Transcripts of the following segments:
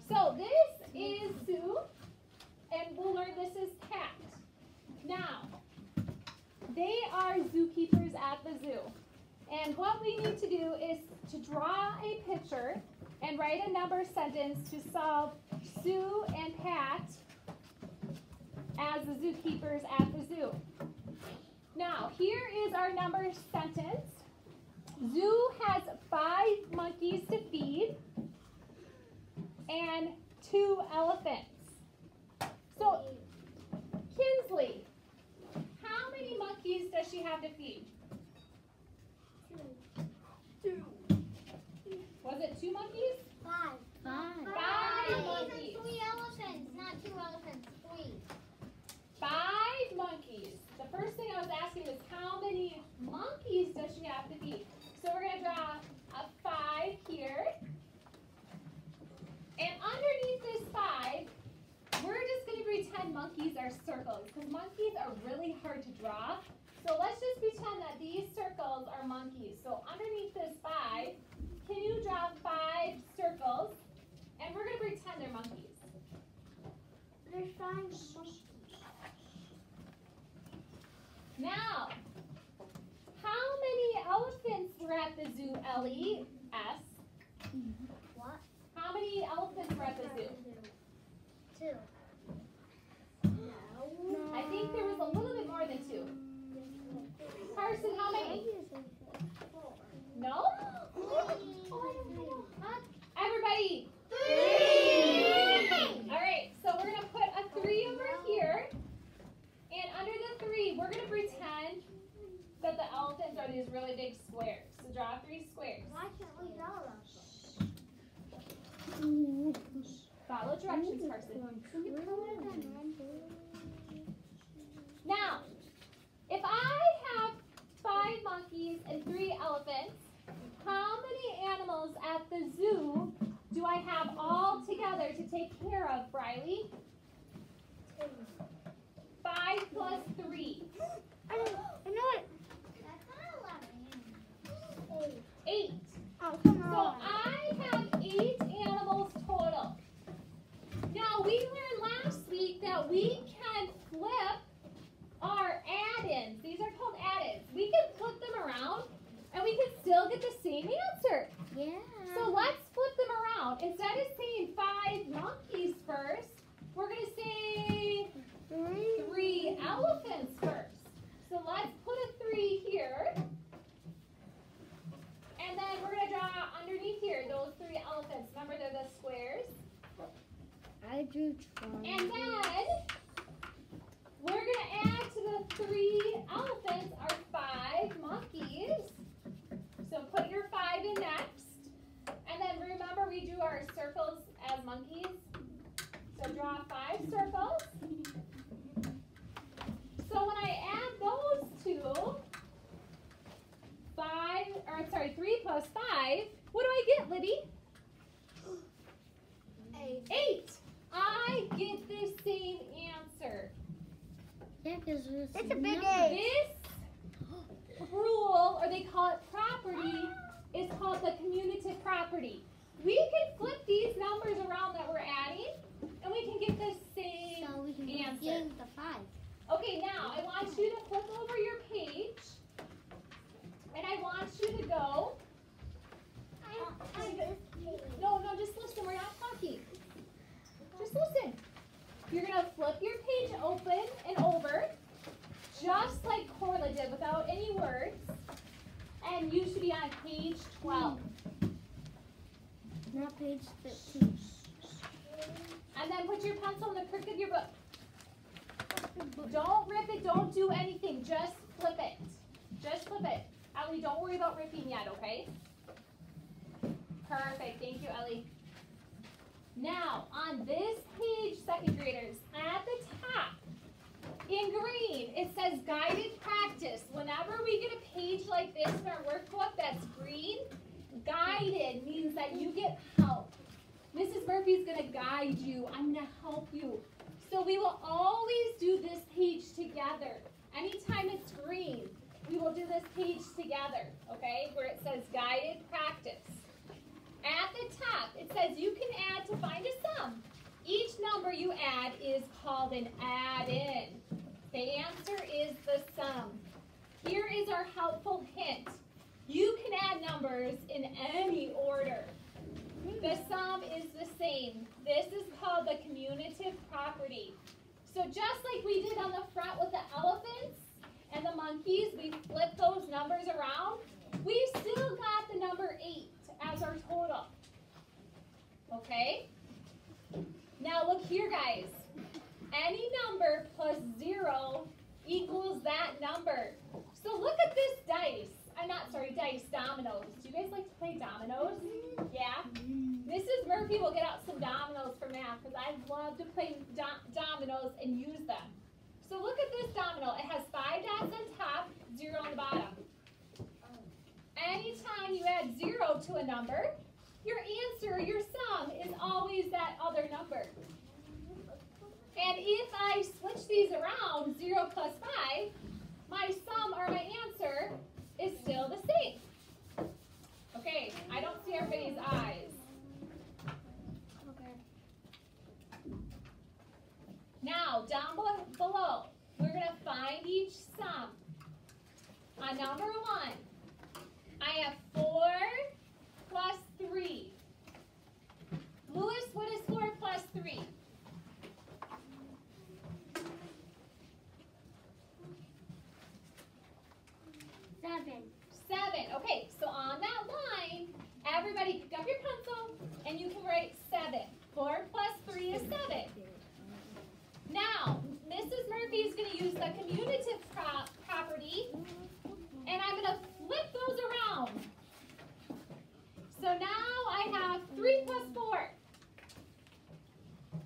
So this is Sue, and we'll learn this is Cat. Now, they are zookeepers at the zoo. And what we need to do is to draw a picture and write a number sentence to solve Sue and Pat as the zookeepers at the zoo. Now, here is our number sentence. Zoo has 5 monkeys to feed and 2 elephants. So, Kinsley, how many monkeys does she have to feed? 2. Was it 2 monkeys? 5. 5 monkeys. 3 elephants, not 2 elephants. 3. 5 monkeys. The first thing I was asking was how many monkeys does she have to feed? So we're going to draw a 5 here. And underneath this 5, we're just going to pretend monkeys are circles because monkeys are really hard to draw. So let's just pretend that these circles are monkeys. So underneath this 5, can you draw 5 circles? And we're going to pretend they're monkeys. There's 5 monkeys. Now, how many elephants were at the zoo, Ellie? S. What? How many elephants were at the zoo? 2. I think there was a little bit more than 2. Carson, how many? 4. No? Everybody. 3. All right, so we're going to put a 3 over here. And under the 3, we're going to pretend that the elephants are these really big squares. So draw 3 squares. Why can't we draw them? Follow directions, Carson. Now, if I have 5 monkeys and 3 elephants, how many animals at the zoo do I have all together to take care of, Briley? 5 plus 3. I know it. That's not 11. 8. Oh, come So on. I have 8 animals total. Now, we learned last week that we can flip our add-ins. These are called add-ins. We can flip them around, and we can still get the same answer. Yeah. So let's flip them around. Instead of saying 5 monkeys first, we're going to say 3 elephants first. So let's put a 3 here. And then we're going to draw underneath here those 3 elephants. Remember, they're the squares. I drew triangle. And then we're going to add to the 3 elephants our 5 monkeys. So put your 5 in next. And then remember we drew our circles as monkeys. So draw 5 circles. So when I add those two, 3 plus 5, what do I get, Libby? 8. I get the same answer. Yeah, because it's a big 8. This rule, or they call it property, is called the commutative property. We can flip these numbers around that we're adding, and we can get the same So we can answer. use the 5. Okay, now I want you to flip over your page, and I want you to go. No, just listen. We're not talking. Just listen. You're going to flip your page open and over, just like Corla did, without any words. And you should be on page 12. Not page 13. And then put your pencil in the crook of your book. Don't rip it. Don't do anything. Just flip it. Just flip it. Ellie, don't worry about ripping yet, okay? Perfect. Thank you, Ellie. Now, on this page, second graders, at the top, in green, it says guided practice. Whenever we get a page like this in our workbook that's green, guided means that you get help. Mrs. Murphy's going to guide you. I'm going to help you. So we will always do this page together. Anytime it's green, we will do this page together, okay, where it says guided practice. At the top, it says you can add to find a sum. Each number you add is called an add-in. The answer is the sum. Here is our helpful hint. You can add numbers in any order. The sum is the same. This is called the commutative property. So just like we did on the front with the elephants and the monkeys, we flipped those numbers around. We still got the number 8 as our total. Okay? Now look here, guys. Any number plus 0 equals that number. So look at this dice. Dominoes. Do you guys like to play dominoes? Yeah? Mrs. Murphy will get out some dominoes for math because I love to play dominoes and use them. So look at this domino. It has 5 dots on top, 0 on the bottom. Anytime you add 0 to a number, your answer, your sum, is always that other number. And if I switch these around, 0 plus 5, my sum or my answer is still the same. Okay, I don't see everybody's eyes. Okay. Now, down below, we're going to find each sum. On number 1, I have 4 plus 3. Louis, what is 4 plus 3? 7. 7. Okay, so on that line, everybody pick up your pencil and you can write 7. 4 plus 3 is 7. Now, Mrs. Murphy is going to use the commutative property, and I'm going to flip those around. So now I have 3 plus 4.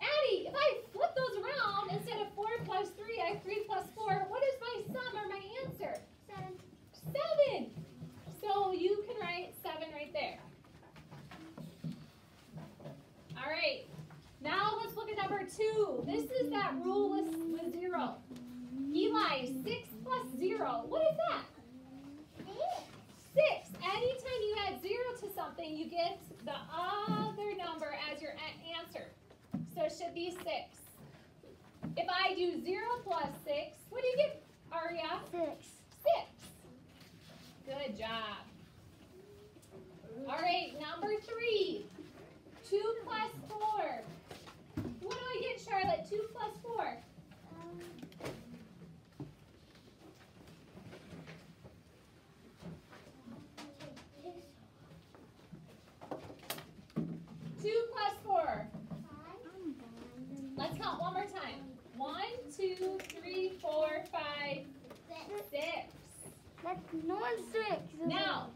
Addie, if I flip those around, instead of 4 plus 3, I have 3 plus 4. What is my sum or my answer? 7. 7. So you can write 7 right there. All right. Now let's look at number 2. This is that rule with 0. Eli, 6 plus 0. What is that? 6. Anytime you add 0 to something, you get the other number as your answer. So it should be 6. If I do 0 plus 6, what do you get, Aria? 6. 6. Good job. All right, number 3. 2 plus 4. What do I get, Charlotte? 2 plus 4. 2 plus 4. Let's count one more time. 1, 2, 3, 4, 5, 6. That's not 6. Now,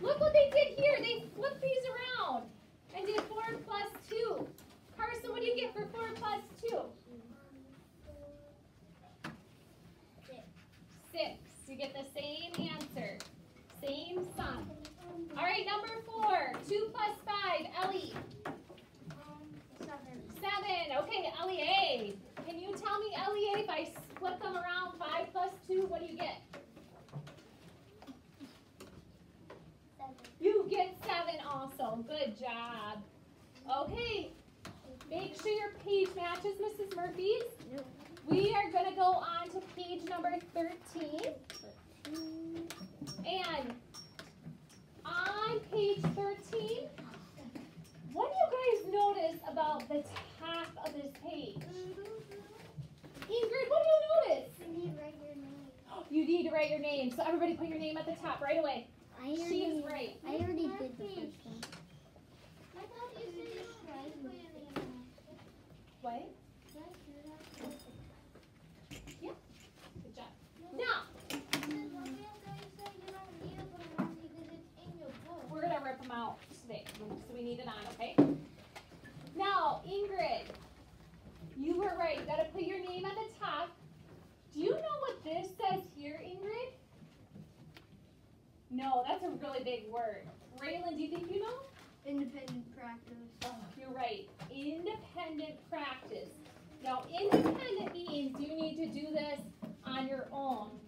look what they did here. They flipped these around and did 4 plus 2. Carson, what do you get for 4 plus 2? 6. You get the same answer. Same sum. All right, number 4. 2 plus 5. Ellie. 7. Okay, Ellie A. Can you tell me, Ellie A, if I flip them around, 5 plus 2, what do you get? 7. You get 7 also. Good job. Okay. Make sure your page matches Mrs. Murphy's. Nope. We are going to go on to page number 13. And on page 13, what do you guys notice about the top of this page? Ingrid, what do you notice? You need to write your name. You need to write your name. So everybody put your name at the top right away. She is right. I already did the first one. I thought you said you tried to put your name. What? Did I do that? Yeah. Good job. Now, we're going to rip them out today. So we need it on, okay? Now, Ingrid, you were right. You got to put your name at the top. Do you know what this says here, Ingrid? No, that's a really big word. Raylan, do you think you know? Independent practice. Oh, you're right. Independent practice. Now, independent means you need to do this on your own.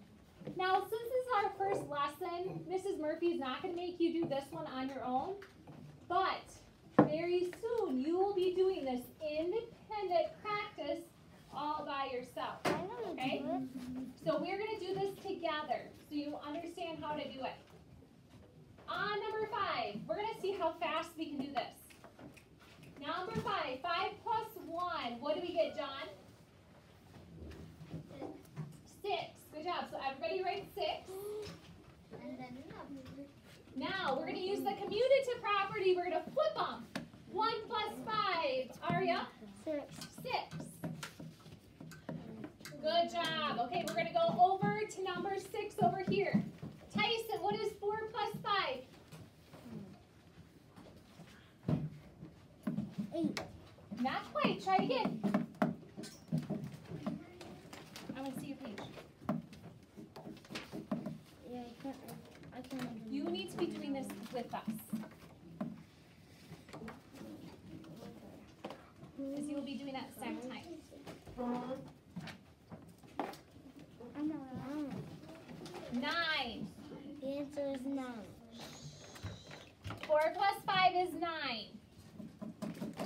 Now, since this is our first lesson, Mrs. Murphy is not going to make you do this one on your own. But very soon you will be doing this independent practice all by yourself. Okay? So we're going to do this together so you understand how to do it. On number 5, we're going to see how fast we can do this. Number 5, 5 plus 1. What do we get, John? 6. Good job. So everybody write 6. And then Now we're going to use the commutative property. We're going to flip them. 1 plus 5. Aria? 6. 6. Good job. Okay, we're going to go over to number 6 over here. Tyson, what is 4 plus 5? 8. Not quite. Try it again. I want to see your page. Yeah, I can't. You need to be doing this with us. Because you will be doing that at the same time. I'm not wrong. 9. The answer is 9. 4 plus 5 is 9.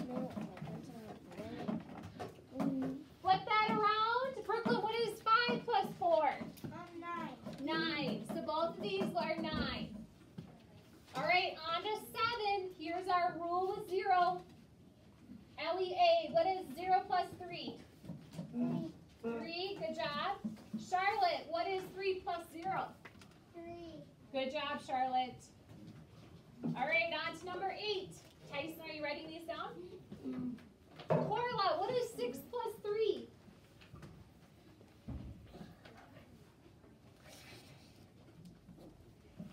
No, that's not. Flip that around. Brooklyn, what is 5 plus 4? 9. So both of these are 9. All right, on to 7. Here's our rule with 0. LEA, what is 0 plus 3? 3, good job. Charlotte, what is 3 plus 0? 3. Good job, Charlotte. All right, on to number 8. Tyson, are you writing these down? Corla, what is 6 plus 3?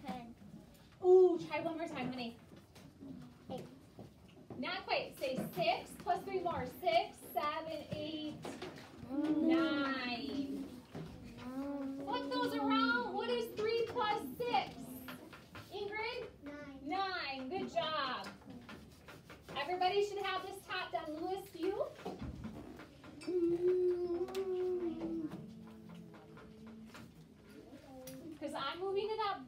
10. Ooh, try one more time, honey. 8. Not quite. Say 6 plus 3 more. 6, 7, 8, 9. Flip those around. What is 3 plus 6? Ingrid? 9. Good job. Everybody should have this top done. Lewis, you? Because I'm moving it up.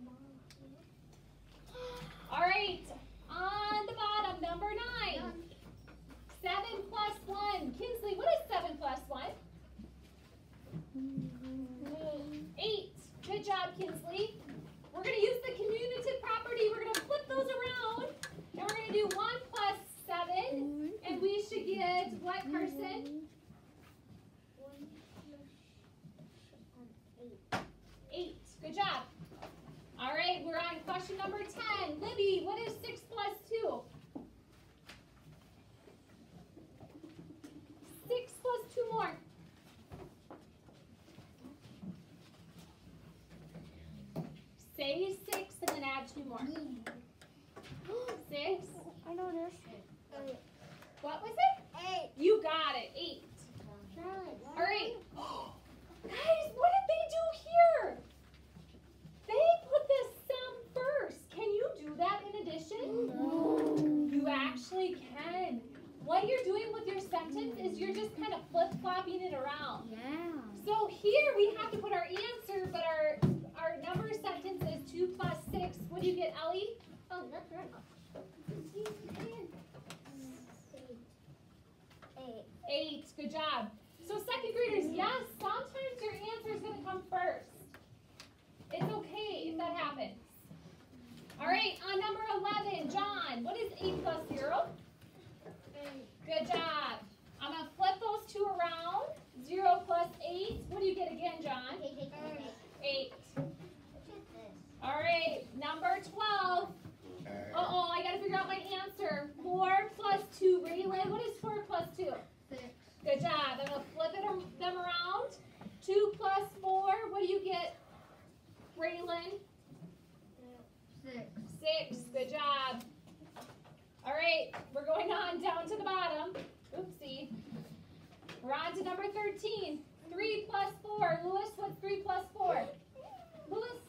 All right. On the bottom, number 9. 7 plus 1. Kinsley, what is 7 plus 1? 8. Good job, Kinsley. We're going to use the commutative property. We're going to flip those around. And we're going to do 1 plus 7. And we should get what, Carson? 8. Good job. All right, we're on question number 10. Libby, what is 6 plus 2? 6 plus 2 more. Say 6 and then add 2 more. 6. I know this. What was it? 8. You got it. 8. All right. Guys, what did they do here? They put the sum first. Can you do that in addition? No. You actually can. What you're doing with your sentence is you're just kind of flip-flopping it around. Yeah. So here we have to put our answer, but our number sentence is 2 plus 6. What do you get, Ellie? Oh, that's right. 8. Good job. So second graders, yes, sometimes your answer is going to come first. It's okay if that happens. All right, on number 11, John, what is 8 plus 0? Good job. I'm going to flip those 2 around. 0 plus 8. What do you get again, John? 8. All right, number 12. Uh-oh, I got to figure out my answer. 4 plus 2. Raylan, what is 4 plus 2? 6. Good job. I'm going to flip them around. 2 plus 4. What do you get, Raylan? 6. 6. Good job. All right, we're going on down to the bottom. Oopsie. We're on to number 13. 3 plus 4. Lewis, what's 3 plus 4? Lewis?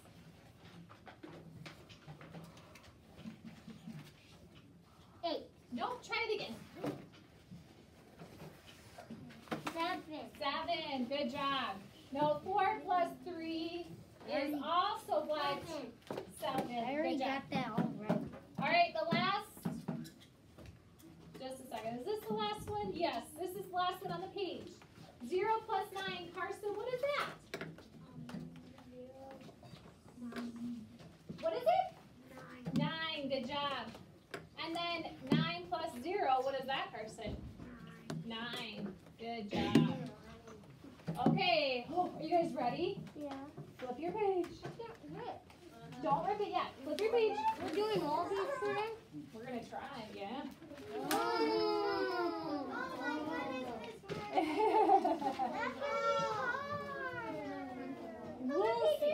No, try it again. 7. Good job. No, 4 plus 3 is also what? 7. I already Good job. got that all right. All right, the last Yes, this is the last one on the page. 0 plus 9. Carson, what is that? What is it? 9. Good job. And then 9 plus 0. What is that, Carson? 9. Good job. Okay. Oh, are you guys ready? Yeah. Flip your page. Don't rip it yet. Flip your page. We're doing all these today? We're going to try, yeah. We'll see.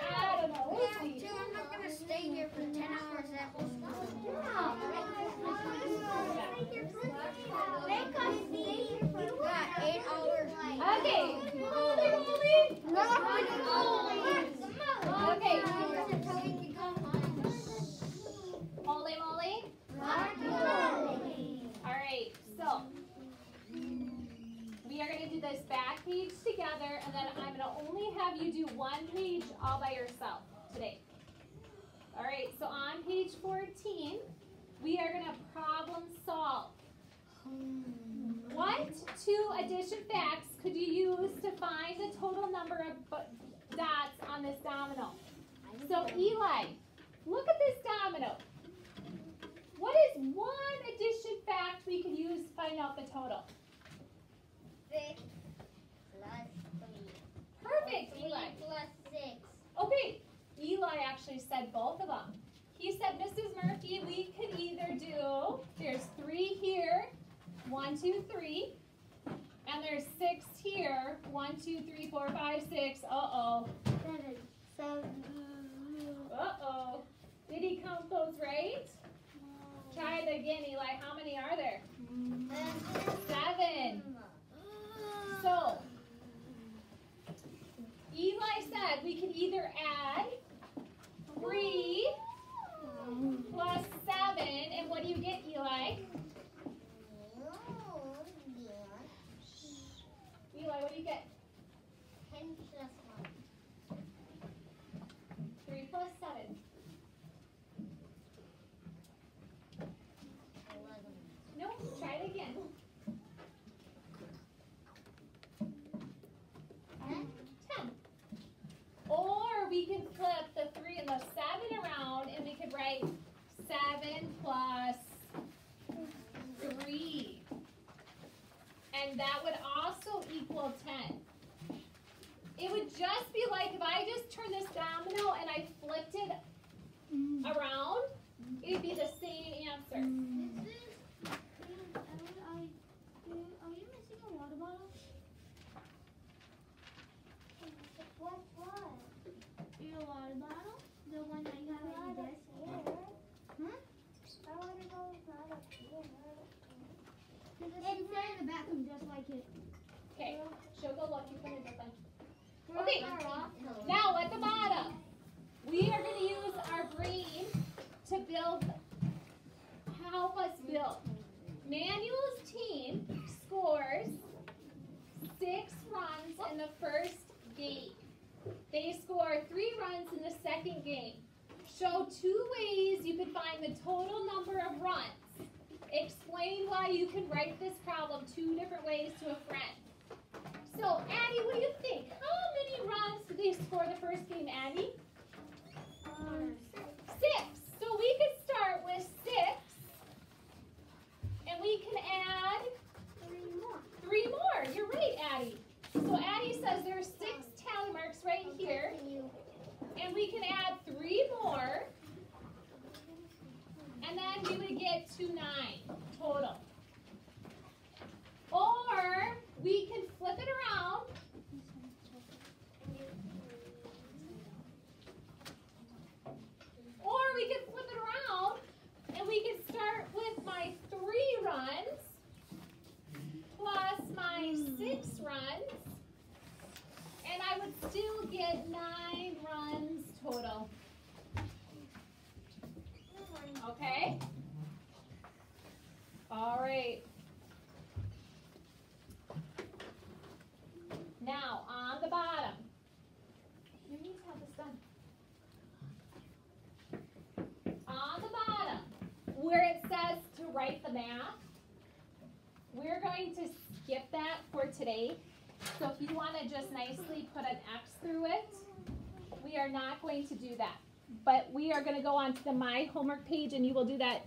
I don't know. We'll see. I'm not going to stay here for 10 hours at home. Got 8 hours. Okay. Holy moly. Okay. Holy moly. All right. So we are going to do this back page together, and then I'm going to only have you do one page all by yourself today. All right. So on page 14, we are going to problem solve. What 2 addition facts could you use to find the total number of dots on this domino? So Eli, look at this domino. What is 1 addition fact we could use to find out the total? 6 plus 3. Perfect, 3 Eli. plus 6. Okay, Eli actually said both of them. He said, Mrs. Murphy, we could either do, there's 3 here, 1, 2, 3, and there's 6 here, 1, 2, 3, 4, 5, 6. Uh-oh. 7. Uh-oh. Did he count those right? Try it again, Eli. How many are there? 7. So, Eli said we could either add 3 plus 7, and what do you get, Eli? Eli, what do you get? 10 plus 1. 3 plus 7. 11. No, try it again. 10. Or we can flip the 3 and the 7 around, and we could write 7 plus 3. And that would also equal 10. It would just be like if I just turned this domino and I flipped it around, it'd be the same answer. Are you missing a water bottle? What? Your water bottle? The one that you have on your desk? I want to go not up here. It's in the bathroom just like it. Okay, she'll go look. You're going to get them. Okay, now at the bottom, we are going to use our brain to help us build. Manuel's team scores 6 runs in the first game. They score 3 runs in the second game. Show 2 ways you can find the total number of runs. Explain why you can write this problem 2 different ways to a friend. So, Addie, what do you think? How many runs did they score the first game, Addie? 6. So we could start with 6. And we can add 3 more. You're right, Addie. So Addie says there's 6 tally marks right here. And we can add 3 more. And then we would get to 9 total. Or we can flip it around. Or we can flip it around and we can start with my 3 runs plus my 6 runs. And I would still get 9 runs total. Okay? All right. Now, on the bottom, you need to have this done. On the bottom, where it says to write the math, we're going to skip that for today. So if you want to just nicely put an X through it, we are not going to do that. But we are going to go on to the My Homework page, and you will do that